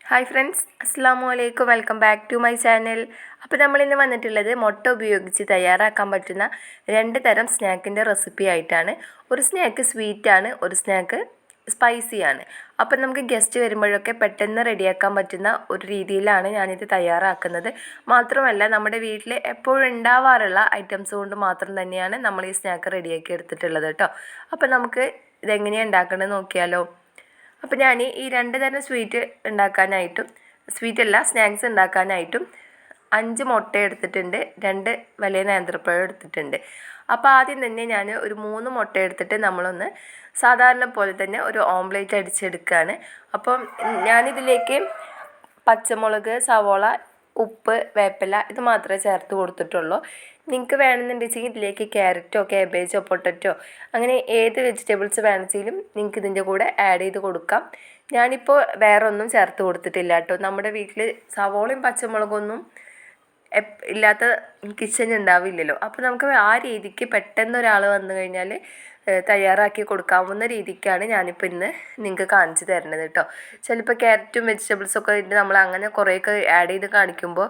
Hi friends, അസ്സാം വലൈക്കും. Welcome back to my channel. അപ്പോൾ നമ്മളിന്ന് വന്നിട്ടുള്ളത് മുട്ട ഉപയോഗിച്ച് തയ്യാറാക്കാൻ പറ്റുന്ന 2 തരം സ്നാക്കിൻ്റെ റെസിപ്പി ആയിട്ടാണ്. ഒരു സ്നാക്ക് സ്വീറ്റാണ്, ഒരു സ്നാക്ക് സ്പൈസിയാണ്. അപ്പം നമുക്ക് ഗസ്റ്റ് വരുമ്പോഴൊക്കെ പെട്ടെന്ന് റെഡിയാക്കാൻ പറ്റുന്ന ഒരു രീതിയിലാണ് ഞാനിത് തയ്യാറാക്കുന്നത്. മാത്രമല്ല നമ്മുടെ വീട്ടിൽ എപ്പോഴും ഉണ്ടാവാറുള്ള ഐറ്റംസ് കൊണ്ട് മാത്രം തന്നെയാണ് നമ്മൾ ഈ സ്നാക്ക് റെഡിയാക്കി എടുത്തിട്ടുള്ളത് കേട്ടോ. അപ്പം നമുക്ക് ഇതെങ്ങനെയാണ് ഉണ്ടാക്കേണ്ടത് നോക്കിയാലോ. അപ്പോൾ ഞാൻ ഈ 2 തരം ഉണ്ടാക്കാനായിട്ടും സ്നാക്സ് ഉണ്ടാക്കാനായിട്ടും 5 മുട്ട എടുത്തിട്ടുണ്ട്, 2 വലിയ നേന്ത്രപ്പഴം എടുത്തിട്ടുണ്ട്. അപ്പോൾ ആദ്യം തന്നെ ഞാൻ ഒരു 3 മുട്ട എടുത്തിട്ട് നമ്മളൊന്ന് സാധാരണ പോലെ തന്നെ ഒരു ഓംലേറ്റ് അടിച്ചെടുക്കുകയാണ്. അപ്പം ഞാനിതിലേക്ക് പച്ചമുളക്, സവോള, ഉപ്പ്, വേപ്പില ഇത് മാത്രമേ ചേർത്ത് കൊടുത്തിട്ടുള്ളൂ. നിങ്ങൾക്ക് വേണമെന്നുണ്ടെങ്കിൽ ഇതിലേക്ക് ക്യാരറ്റോ കാബേജോ പൊട്ടറ്റോ അങ്ങനെ ഏത് വെജിറ്റബിൾസ് വേണമെങ്കിലും നിങ്ങൾക്ക് ഇതിൻ്റെ കൂടെ ആഡ് ചെയ്ത് കൊടുക്കാം. ഞാനിപ്പോൾ വേറെ ഒന്നും ചേർത്ത് കൊടുത്തിട്ടില്ല കേട്ടോ. നമ്മുടെ വീട്ടിൽ സവോളയും പച്ചമുളകൊന്നും ഇല്ലാത്ത കിച്ചൺ ഉണ്ടാവില്ലല്ലോ. അപ്പോൾ നമുക്ക് ആ രീതിക്ക് പെട്ടെന്ന് ഒരാൾ വന്നു കഴിഞ്ഞാൽ തയ്യാറാക്കി കൊടുക്കാവുന്ന രീതിക്കാണ് ഞാനിപ്പോൾ ഇന്ന് നിങ്ങൾക്ക് കാണിച്ചു തരുന്നത് കേട്ടോ. ചിലപ്പോൾ ക്യാരറ്റും വെജിറ്റബിൾസൊക്കെ നമ്മൾ അങ്ങനെ കുറേയൊക്കെ ആഡ് ചെയ്ത് കാണിക്കുമ്പോൾ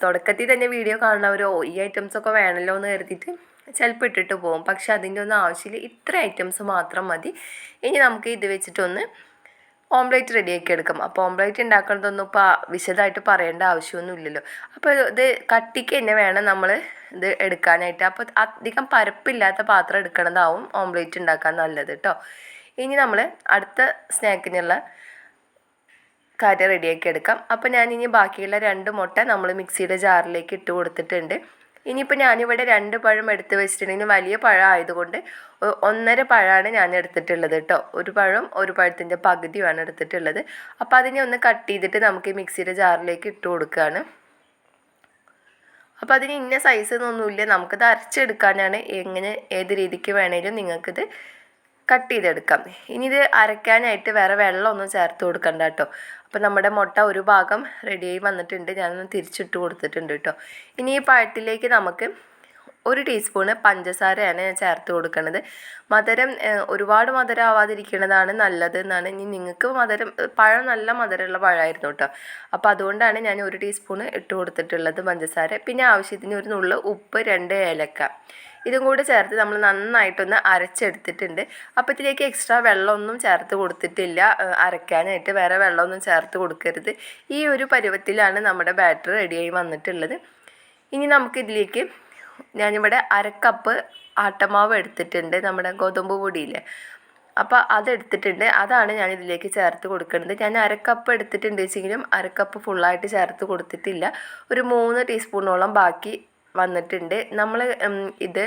തുടക്കത്തിൽ തന്നെ വീഡിയോ കാണുന്നവരോ ഈ ഐറ്റംസൊക്കെ വേണമല്ലോ എന്ന് കരുതിയിട്ട് ചിലപ്പോൾ ഇട്ടിട്ട് പോകും. പക്ഷെ അതിൻ്റെ ഒന്നും ആവശ്യമില്ല, ഇത്ര ഐറ്റംസ് മാത്രം മതി. ഇനി നമുക്ക് ഇത് വെച്ചിട്ടൊന്ന് ഓംലേറ്റ് റെഡിയാക്കി എടുക്കാം. അപ്പോൾ ഓംലേറ്റ് ഉണ്ടാക്കുന്നതൊന്നും ഇപ്പോൾ വിശദമായിട്ട് പറയേണ്ട ആവശ്യമൊന്നും ഇല്ലല്ലോ. അപ്പോൾ ഇത് കട്ടിക്ക് തന്നെ വേണം നമ്മൾ ഇത് എടുക്കാനായിട്ട്. അപ്പോൾ അധികം പരപ്പില്ലാത്ത പാത്രം എടുക്കണതാവും ഓംലേറ്റ് ഉണ്ടാക്കാൻ നല്ലത് കേട്ടോ. ഇനി നമ്മൾ അടുത്ത സ്നാക്കിനുള്ള കാര്യം റെഡിയാക്കി എടുക്കാം. അപ്പോൾ ഞാനിനി ബാക്കിയുള്ള 2 മുട്ട നമ്മൾ മിക്സിയുടെ ജാറിലേക്ക് ഇട്ട് കൊടുത്തിട്ടുണ്ട്. ഇനിയിപ്പോൾ ഞാനിവിടെ 2 പഴം എടുത്ത് വെച്ചിട്ടുണ്ടെങ്കിൽ വലിയ പഴം ആയതുകൊണ്ട് 1.5 പഴമാണ് ഞാൻ എടുത്തിട്ടുള്ളത് കേട്ടോ. ഒരു പഴം ഒരു പഴത്തിൻ്റെ പകുതിയാണ് എടുത്തിട്ടുള്ളത്. അപ്പോൾ അതിനെ ഒന്ന് കട്ട് ചെയ്തിട്ട് നമുക്ക് മിക്സിയുടെ ജാറിലേക്ക് ഇട്ട് കൊടുക്കുകയാണ്. അപ്പോൾ അതിന് ഇന്ന സൈസ് എന്നൊന്നുമില്ല, നമുക്കിത് അരച്ചെടുക്കാനാണ്. ഏത് രീതിക്ക് വേണേലും നിങ്ങൾക്കിത് കട്ട് ചെയ്തെടുക്കാം. ഇനി ഇത് അരയ്ക്കാനായിട്ട് വേറെ വെള്ളമൊന്നും ചേർത്ത് കൊടുക്കണ്ട കേട്ടോ. അപ്പോൾ നമ്മുടെ മുട്ട ഒരു ഭാഗം റെഡിയായി വന്നിട്ടുണ്ട്, ഞാനൊന്ന് തിരിച്ചിട്ട് കൊടുത്തിട്ടുണ്ട് കേട്ടോ. ഇനി ഈ പഴത്തിലേക്ക് നമുക്ക് 1 ടീസ്പൂണ് പഞ്ചസാരയാണ് ഞാൻ ചേർത്ത് കൊടുക്കുന്നത്. മധുരം ഒരുപാട് മധുരം ആവാതിരിക്കുന്നതാണ് നല്ലത് എന്നാണ്. ഇനി നിങ്ങൾക്ക് പഴം നല്ല മധുരമുള്ള പഴമായിരുന്നു കേട്ടോ. അപ്പോൾ അതുകൊണ്ടാണ് ഞാൻ 1 ടീസ്പൂണ് ഇട്ട് കൊടുത്തിട്ടുള്ളത് പഞ്ചസാര. പിന്നെ ആവശ്യത്തിന് ഒരു നുള്ളു ഉപ്പ്, 2 ഏലക്ക ഇതും കൂടി ചേർത്ത് നമ്മൾ നന്നായിട്ടൊന്ന് അരച്ചെടുത്തിട്ടുണ്ട്. അപ്പോൾ ഇതിലേക്ക് എക്സ്ട്രാ വെള്ളമൊന്നും ചേർത്ത് കൊടുത്തിട്ടില്ല. അരയ്ക്കാനായിട്ട് വേറെ വെള്ളമൊന്നും ചേർത്ത് കൊടുക്കരുത്. ഈ ഒരു പരുവത്തിലാണ് നമ്മുടെ ബാറ്റർ റെഡിയായി വന്നിട്ടുള്ളത്. ഇനി നമുക്കിതിലേക്ക് ഞാനിവിടെ 1/2 കപ്പ് ആട്ടമാവ് എടുത്തിട്ടുണ്ട്, നമ്മുടെ ഗോതമ്പ് പൊടിയില്ലേ. അപ്പോൾ അതെടുത്തിട്ടുണ്ട്, അതാണ് ഞാനിതിലേക്ക് ചേർത്ത് കൊടുക്കുന്നത്. ഞാൻ 1/2 കപ്പ് എടുത്തിട്ടുണ്ട് വെച്ചെങ്കിലും 1/2 കപ്പ് ഫുള്ളായിട്ട് ചേർത്ത് കൊടുത്തിട്ടില്ല. ഒരു 3 ടീസ്പൂണോളം ബാക്കി വന്നിട്ടുണ്ട്. നമ്മൾ ഇത്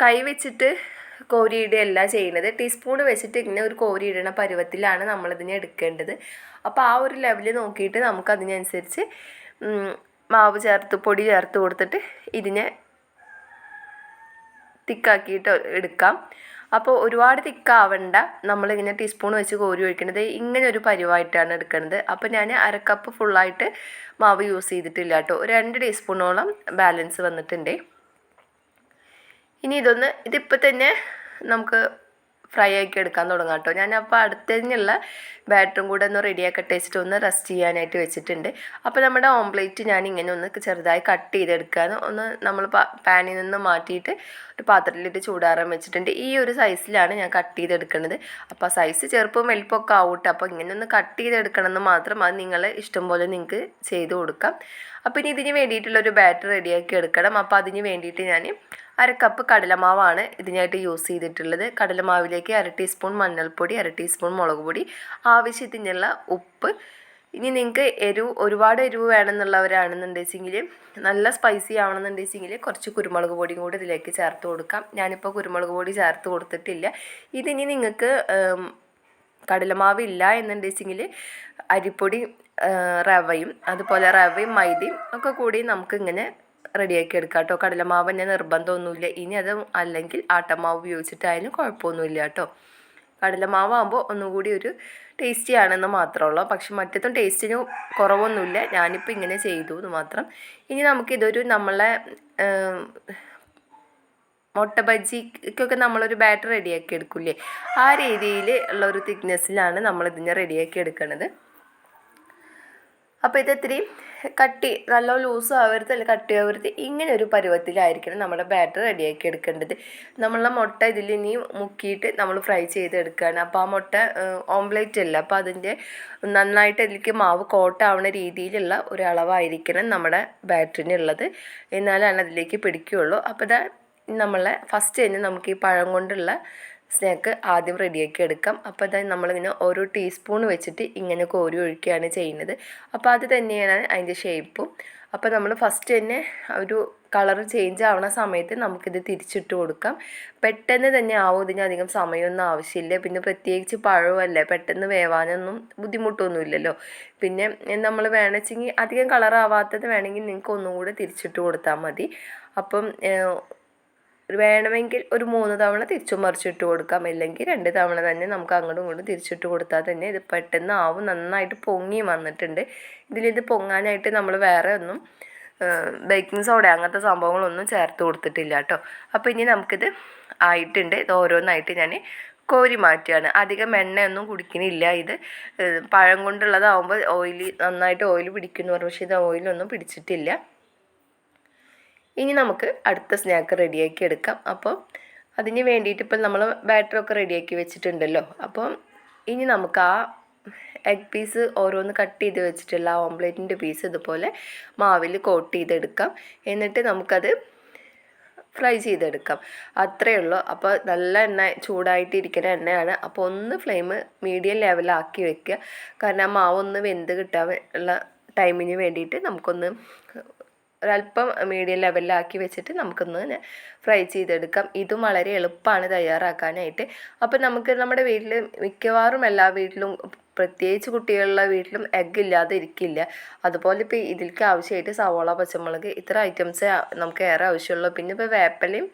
കൈ വെച്ചിട്ട് കോരിയിടുകയല്ല ചെയ്യുന്നത്, ടീസ്പൂൺ വെച്ചിട്ട് ഇങ്ങനെ ഒരു കോരിയിടണ പരുവത്തിലാണ് നമ്മളിതിനെ എടുക്കേണ്ടത്. അപ്പോൾ ആ ഒരു ലെവൽ നോക്കിയിട്ട് നമുക്കതിനനുസരിച്ച് പൊടി ചേർത്ത് കൊടുത്തിട്ട് ഇതിനെ തിക്കാക്കിയിട്ട് എടുക്കാം. അപ്പോൾ ഒരുപാട് തിക്കാവണ്ട, നമ്മളിങ്ങനെ ടീസ്പൂൺ വെച്ച് കോരി ഒഴിക്കുന്നത് ഇങ്ങനെ ഒരു പരുവായിട്ടാണ് എടുക്കുന്നത്. അപ്പോൾ ഞാൻ 1/2 കപ്പ് ഫുള്ളായിട്ട് മാവ് യൂസ് ചെയ്തിട്ടില്ല കേട്ടോ. 2 ടീസ്പൂണോളം ബാലൻസ് വന്നിട്ടുണ്ട്. ഇനി ഇതിപ്പോൾ തന്നെ നമുക്ക് ഫ്രൈ ആക്കി എടുക്കാൻ തുടങ്ങാം കേട്ടോ. ഞാനപ്പോൾ അടുത്തതിനുള്ള ബാറ്ററും കൂടെ ഒന്ന് റെഡിയാക്കട്ടെ വെച്ചിട്ട് ഒന്ന് റെസ്റ്റ് ചെയ്യാനായിട്ട് വെച്ചിട്ടുണ്ട്. അപ്പോൾ നമ്മുടെ ഓംപ്ലേറ്റ് ഞാൻ ഇങ്ങനെ ഒന്ന് ചെറുതായി കട്ട് ചെയ്തെടുക്കാൻ നമ്മൾ പാനിൽ നിന്ന് മാറ്റിയിട്ട് ഒരു പാത്രത്തിലിട്ട് ചൂടാറാൻ വെച്ചിട്ടുണ്ട്. ഈ ഒരു സൈസിലാണ് ഞാൻ കട്ട് ചെയ്തെടുക്കുന്നത്. അപ്പോൾ സൈസ് ചെറുപ്പം വലിപ്പമൊക്കെ ആവട്ടെ. അപ്പോൾ ഇങ്ങനെ ഒന്ന് കട്ട് ചെയ്തെടുക്കണമെന്ന് മാത്രം, അത് നിങ്ങൾ ഇഷ്ടം പോലെ നിങ്ങൾക്ക് ചെയ്ത് കൊടുക്കാം. അപ്പോൾ ഇനി ഇതിന് വേണ്ടിയിട്ടുള്ളൊരു ബാറ്റർ റെഡിയാക്കി എടുക്കണം. അപ്പോൾ അതിന് വേണ്ടിയിട്ട് ഞാൻ 1/2 കപ്പ് കടലമാവാണ് ഇതിനായിട്ട് യൂസ് ചെയ്തിട്ടുള്ളത്. കടലമാവിലേക്ക് 1/2 ടീസ്പൂൺ മഞ്ഞൾപ്പൊടി, 1/2 ടീസ്പൂൺ മുളക് പൊടി, ആവശ്യത്തിനുള്ള ഉപ്പ്. ഇനി നിങ്ങൾക്ക് ഒരുപാട് എരിവ് വേണമെന്നുള്ളവരാണെന്നുണ്ടെങ്കിൽ, നല്ല സ്പൈസി ആവണമെന്നുണ്ടെങ്കിൽ കുറച്ച് കുരുമുളക് പൊടിയും കൂടി ഇതിലേക്ക് ചേർത്ത് കൊടുക്കാം. ഞാനിപ്പോൾ കുരുമുളക് പൊടി ചേർത്ത് കൊടുത്തിട്ടില്ല. ഇതിനി നിങ്ങൾക്ക് കടലമാവ് ഇല്ല എന്നുണ്ടെങ്കിൽ അരിപ്പൊടി, റവയും മൈദയും ഒക്കെ കൂടി നമുക്കിങ്ങനെ റെഡിയാക്കി എടുക്കാം കേട്ടോ. കടലമാവ് തന്നെ നിർബന്ധമൊന്നുമില്ല. ഇനി അത് അല്ലെങ്കിൽ ആട്ടമാവ് ഉപയോഗിച്ചിട്ടായാലും കുഴപ്പമൊന്നുമില്ല കേട്ടോ. കടലമാവാകുമ്പോൾ ഒന്നുകൂടി ഒരു ടേസ്റ്റി ആണെന്ന് മാത്രമുള്ളൂ. പക്ഷെ മറ്റേതും ടേസ്റ്റിന് കുറവൊന്നുമില്ല. ഞാനിപ്പോൾ ഇങ്ങനെ ചെയ്തു എന്ന് മാത്രം. ഇനി നമുക്കിതൊരു നമ്മളെ മുട്ട ബജിക്കൊക്കെ നമ്മളൊരു ബാറ്റർ റെഡിയാക്കി എടുക്കില്ലേ, ആ രീതിയിൽ ഉള്ള ഒരു തിക്നെസ്സിലാണ് നമ്മളിതിനെ റെഡിയാക്കി എടുക്കുന്നത്. അപ്പോൾ ഇത്തിരി നല്ല ലൂസും ആവരുത് അല്ലെങ്കിൽ കട്ടിയാവരുത്, ഇങ്ങനെ ഒരു പരുവത്തിലായിരിക്കണം നമ്മുടെ ബാറ്റർ റെഡിയാക്കി എടുക്കേണ്ടത്. നമ്മളെ മുട്ട ഇതിൽ ഇനി മുക്കിയിട്ട് നമ്മൾ ഫ്രൈ ചെയ്തെടുക്കുകയാണ്. അപ്പോൾ ആ മുട്ട ഓംലേറ്റ് അല്ല, അപ്പോൾ അതിൻ്റെ നന്നായിട്ട് അതിലേക്ക് മാവ് കോട്ടാവുന്ന രീതിയിലുള്ള ഒരു അളവായിരിക്കണം നമ്മുടെ ബാറ്ററിനുള്ളത്, എന്നാലാണ് അതിലേക്ക് പിടിക്കുകയുള്ളൂ. അപ്പോൾ ഇതാ നമ്മളെ ഫസ്റ്റ് തന്നെ നമുക്ക് ഈ പഴം കൊണ്ടുള്ള സ്നാക്ക് ആദ്യം റെഡിയാക്കി എടുക്കാം. അപ്പോൾ അതായത് നമ്മളിങ്ങനെ ഓരോ ടീസ്പൂൺ വെച്ചിട്ട് ഇങ്ങനെ കോരി ഒഴിക്കുകയാണ് ചെയ്യുന്നത്. അപ്പോൾ അത് തന്നെയാണ് അതിൻ്റെ ഷേപ്പും. അപ്പോൾ നമ്മൾ ഫസ്റ്റ് തന്നെ ഒരു കളർ ചേഞ്ച് ആവുന്ന സമയത്ത് നമുക്കിത് തിരിച്ചിട്ട് കൊടുക്കാം. പെട്ടെന്ന് തന്നെ ആവും, ഇതിന് അധികം സമയമൊന്നും ആവശ്യമില്ല. പിന്നെ പ്രത്യേകിച്ച് പഴമല്ലേ, പെട്ടെന്ന് വേവാനൊന്നും ബുദ്ധിമുട്ടൊന്നുമില്ലല്ലോ. പിന്നെ നമ്മൾ വേണമെച്ചെങ്കിൽ അധികം കളറാവാത്തത് വേണമെങ്കിൽ നിങ്ങൾക്ക് ഒന്നും കൂടെ തിരിച്ചിട്ട് കൊടുത്താൽ മതി. അപ്പം വേണമെങ്കിൽ ഒരു 3 തവണ തിരിച്ചും മറിച്ചിട്ട് കൊടുക്കാം, അല്ലെങ്കിൽ 2 തവണ തന്നെ നമുക്ക് അങ്ങോട്ടും ഇങ്ങോട്ടും തിരിച്ചിട്ട് കൊടുത്താൽ തന്നെ ഇത് പെട്ടെന്ന് ആവും. നന്നായിട്ട് പൊങ്ങി വന്നിട്ടുണ്ട്. ഇതിലിത് പൊങ്ങാനായിട്ട് നമ്മൾ വേറെ ഒന്നും ബേക്കിംഗ് സോഡ അങ്ങനത്തെ സംഭവങ്ങളൊന്നും ചേർത്ത് കൊടുത്തിട്ടില്ല കേട്ടോ. അപ്പോൾ ഇനി നമുക്കിത് ആയിട്ടുണ്ട്. ഇത് ഓരോന്നായിട്ട് ഞാൻ കോരി മാറ്റുകയാണ്. അധികം എണ്ണയൊന്നും കുടിക്കുന്നില്ല. ഇത് പഴം കൊണ്ടുള്ളതാവുമ്പോൾ നന്നായിട്ട് ഓയിൽ പിടിക്കുമെന്ന് പറഞ്ഞു, പക്ഷേ ഇത് ഓയിലൊന്നും പിടിച്ചിട്ടില്ല. ഇനി നമുക്ക് അടുത്ത സ്നാക്ക് റെഡിയാക്കി എടുക്കാം. അപ്പോൾ അതിന് വേണ്ടിയിട്ട് ഇപ്പം നമ്മൾ ബാറ്ററൊക്കെ റെഡിയാക്കി വെച്ചിട്ടുണ്ടല്ലോ. അപ്പം ഇനി നമുക്ക് ആ എഗ് പീസ് ഓരോന്ന് കട്ട് ചെയ്ത് വെച്ചിട്ടുള്ള ആ ഓംലേറ്റിൻ്റെ പീസ് ഇതുപോലെ മാവിൽ കോട്ട് ചെയ്തെടുക്കാം. എന്നിട്ട് നമുക്കത് ഫ്രൈ ചെയ്തെടുക്കാം, അത്രയേ ഉള്ളൂ. അപ്പോൾ നല്ല ചൂടായിട്ടിരിക്കുന്ന എണ്ണയാണ്. അപ്പോൾ ഒന്ന് ഫ്ലെയിം മീഡിയം ലെവലാക്കി വെക്കുക, കാരണം ആ മാവൊന്ന് വെന്ത് കിട്ടാൻ ഉള്ള ടൈമിന് വേണ്ടിയിട്ട് നമുക്കൊന്ന് ഒരല്പം മീഡിയം ലെവലിലാക്കി വെച്ചിട്ട് നമുക്കൊന്ന് ഫ്രൈ ചെയ്തെടുക്കാം. ഇതും വളരെ എളുപ്പമാണ് തയ്യാറാക്കാനായിട്ട്. അപ്പോൾ നമുക്ക് നമ്മുടെ വീട്ടിൽ മിക്കവാറും എല്ലാ വീട്ടിലും, പ്രത്യേകിച്ച് കുട്ടികളുടെ വീട്ടിലും എഗ്ഗ് ഇല്ലാതെ ഇരിക്കില്ല. അതുപോലെ ഇപ്പോൾ ഇതിലേക്ക് ആവശ്യമായിട്ട് സവോള, പച്ചമുളക്, ഇത്ര ഐറ്റംസേ നമുക്ക് ഏറെ ആവശ്യമുള്ളൂ. പിന്നെ ഇപ്പോൾ വേപ്പിലയും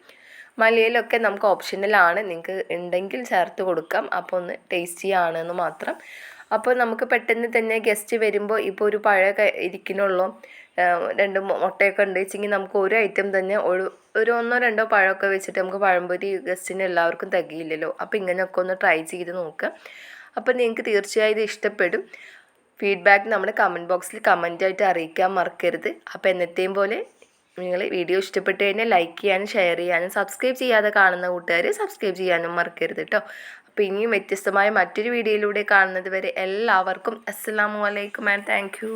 മല്ലിയിലൊക്കെ നമുക്ക് ഓപ്ഷണലാണ്, നിങ്ങൾക്ക് ഉണ്ടെങ്കിൽ ചേർത്ത് കൊടുക്കാം. അപ്പോൾ ഒന്ന് ടേസ്റ്റി ആണെന്ന് മാത്രം. അപ്പോൾ നമുക്ക് പെട്ടെന്ന് തന്നെ ഗസ്റ്റ് വരുമ്പോൾ ഇപ്പോൾ ഒരു പഴമൊക്കെ ഇരിക്കുന്നുള്ളൂ, 2 മുട്ടയൊക്കെ ഉണ്ട് വെച്ചെങ്കിൽ നമുക്ക് ഒരു ഐറ്റം തന്നെ ഒരു 1-2 പഴമൊക്കെ വെച്ചിട്ട് നമുക്ക് പഴംപൊരി ഗസ്റ്റിന് എല്ലാവർക്കും തികയില്ലല്ലോ. അപ്പോൾ ഇങ്ങനെയൊക്കെ ഒന്ന് ട്രൈ ചെയ്ത് നോക്കുക. അപ്പോൾ നിങ്ങൾക്ക് തീർച്ചയായും ഇത് ഇഷ്ടപ്പെടും. ഫീഡ്ബാക്ക് നമ്മുടെ കമൻറ്റ് ബോക്സിൽ കമൻറ്റായിട്ട് അറിയിക്കാൻ മറക്കരുത്. അപ്പോൾ എന്നത്തെയും പോലെ നിങ്ങൾ വീഡിയോ ഇഷ്ടപ്പെട്ട് കഴിഞ്ഞാൽ ലൈക്ക് ചെയ്യാനും ഷെയർ ചെയ്യാനും, സബ്സ്ക്രൈബ് ചെയ്യാതെ കാണുന്ന കൂട്ടുകാർ സബ്സ്ക്രൈബ് ചെയ്യാനും മറക്കരുത് കേട്ടോ. അപ്പോൾ ഇനിയും വ്യത്യസ്തമായ മറ്റൊരു വീഡിയോയിലൂടെ കാണുന്നത് വരെ എല്ലാവർക്കും അസ്സലാമു അലൈക്കും ആൻഡ് താങ്ക് യു.